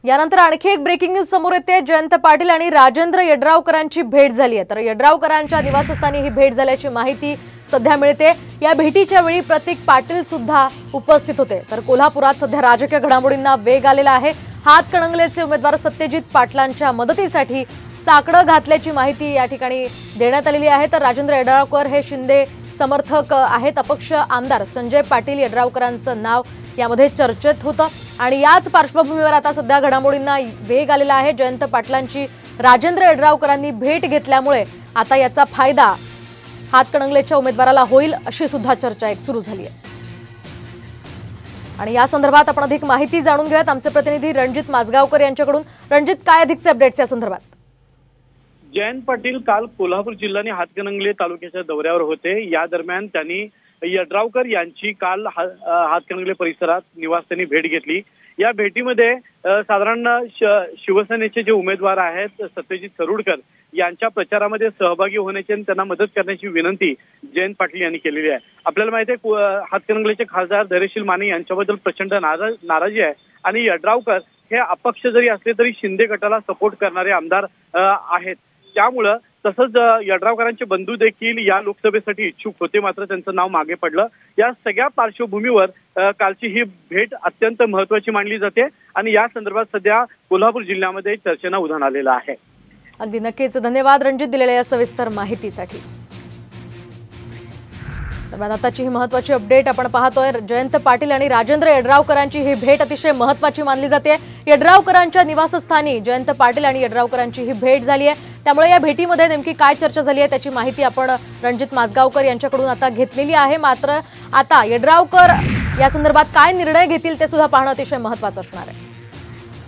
यानंतर आणखी एक ब्रेकिंग न्यूज समोर येते। जयंत पाटील आणि राजेंद्र यड्रावकरांची भेट झाली आहे। तर यड्रावकरांच्या निवासस्थानी ही भेट झाल्याची माहिती सध्या मिळते। या भेटीच्या वेळी प्रतीक पाटील सुद्धा उपस्थित होते। तर कोल्हापुरात सध्या राजकीय घडामोडींना वेग आलेला आहे। हातकणंगलेचे उमेदवार सत्यजित पाटलांच्या मदतीसाठी साकडं घातल्याची माहिती या ठिकाणी देण्यात आलेली आहे। तर राजेंद्र यड्रावकर हे शिंदे समर्थक आहेत। अपक्ष आमदार संजय पाटील यड्रावकरांचं नाव यामध्ये चर्चेत होतं आणि याच पार्श्वभूमीवर आता सध्या घडामोडींना वेग आलेला आहे। जयंत पाटलांची राजेंद्र यड्रावकरांनी भेट घेतल्यामुळे आता याचा फायदा हातकणंगलेच्या उमेदवाराला होईल अशी सुद्धा चर्चा एक सुरू झाली आहे। आणि या संदर्भात आपण अधिक माहिती जाणून घेऊयात आमचे प्रतिनिधी रणजित माजगावकर यांच्याकडून। रणजित, काय अधिकचे अपडेट्स या संदर्भात? जयंत पाटील काल कोल्हापूर जिल्ह्याने हातकणंगले तालुक्याच्या दौऱ्यावर होते। या दरम्यान त्यांनी यड्रावकर यांची काल हातकणंगले परिसरात निवासस्थानी भेट घेतली। या भेटीमध्ये साधारण शिवसेनेचे जे उमेदवार आहेत सत्यजित सरुडकर यांच्या प्रचारामध्ये सहभागी होण्याची आणि त्यांना मदत करण्याची विनंती जयंत पाटील यांनी केलेली आहे। आपल्याला माहिती आहे हातकणंगलेचे खासदार धैर्यशील माने यांच्याबद्दल प्रचंड नाराजी आहे आणि यड्रावकर हे अपक्ष जरी असले तरी शिंदे गटाला सपोर्ट करणारे आमदार आहेत। त्यामुळे तसंच यड्रावकरांचे बंधू देखील या लोकसभेसाठी इच्छुक होते, मात्र त्यांचं नाव मागे पडलं। या सगळ्या पार्श्वभूमीवर कालची ही भेट अत्यंत महत्त्वाची मानली जाते आणि या संदर्भात सध्या कोल्हापूर जिल्ह्यामध्ये चर्चेला उधाण आलेलं आहे। अगदी नक्कीच, धन्यवाद रणजित दिलेल्या या सविस्तर माहितीसाठी। आताची ही महत्त्वाची अपडेट आपण पाहतोय। जयंत पाटील आणि राजेंद्र यड्रावकरांची ही भेट अतिशय महत्त्वाची मानली जाते। यड्रावकरांच्या निवासस्थानी जयंत पाटील आणि यड्रावकरांची ही भेट झाली आहे। त्यामुळे या भेटीमध्ये नेमकी काय चर्चा झाली आहे त्याची माहिती आपण रणजित माजगावकर यांच्याकडून आता घेतलेली आहे। मात्र आता यड्रावकर या संदर्भात काय निर्णय घेतील ते सुद्धा पाहणं अतिशय महत्त्वाचं असणार आहे।